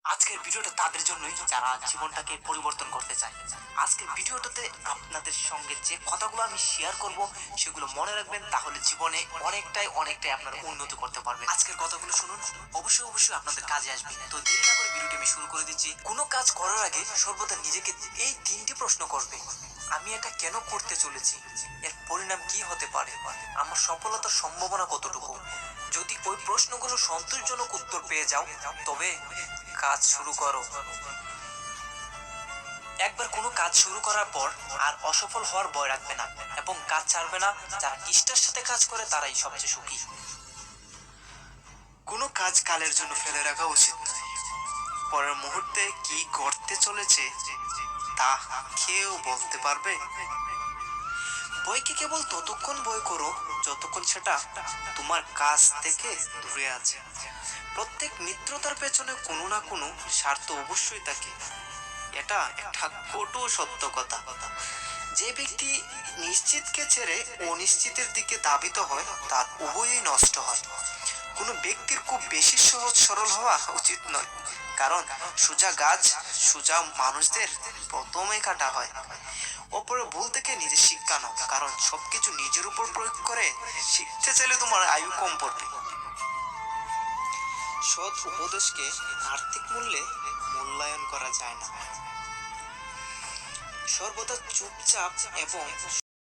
আজকের ভিডিওটা তাদের জন্যই যারা জীবনটাকে পরিবর্তন করতে চায়। আজকের ভিডিওটাতে আপনাদের সঙ্গে যে কথাগুলো আমি শেয়ার করব সেগুলো মনে রাখবেন, তাহলে জীবনে অনেকটাই আপনারা উন্নতি করতে পারবেন। আজকের কথাগুলো শুনুন, অবশ্যই আপনাদের কাজে আসবে। তো দেরি না করে ভিডিওটি আমি শুরু করে দিচ্ছি। কোনো কাজ করার আগে সর্বদা নিজেকে এই তিনটি প্রশ্ন করবে: আমি এটা কেন করতে চলেছি, এর পরিণাম কি হতে পারে, আমার সফলতার সম্ভাবনা কতটুকু। যদি ওই প্রশ্নগুলো সন্তোষজনক উত্তর পেয়ে যাও, তবে কাজ শুরু করো। একবার কোনো কাজ শুরু করার পর আর অসফল হওয়ার ভয় রাখবে না, এবং কাজ ছাড়বে না। যারা নিষ্ঠার সাথে কাজ করে তারাই সবচেয়ে সুখী। কোনো কাজ কালের জন্য ফেলে রাখা উচিত নয়। পরের মুহূর্তে কি ঘটতে চলেছে তা কেউ বলতে পারবে? বইকে কেবল ততক্ষণ বই করো যতক্ষণ সেটা তোমার কাছ থেকে দূরে আছে। প্রত্যেক মিত্রতার পেছনে কোনো না কোনো স্বার্থ অবশ্যই থাকে। এটা একটা কটু সত্য কথা। যে ব্যক্তি নিশ্চিতকে ছেড়ে অনিশ্চিতের দিকে ধাবিত হয় তার উভয়ই নষ্ট হয়। কোনো ব্যক্তির খুব বেশি সহজ সরল হওয়া উচিত নয়, কারণ সোজা গাছ সোজা মানুষদের প্রথমে কাটা হয়। অপরের ভুল থেকে নিজে শিক্ষা নাও, কারণ সবকিছু নিজের উপর প্রয়োগ করে শিখতে চাইলে তোমার আয়ু কম পড়বে। সৎ উপদেশকে আর্থিক মূল্যে মূল্যায়ন করা যায় না। সর্বদা চুপচাপ এবং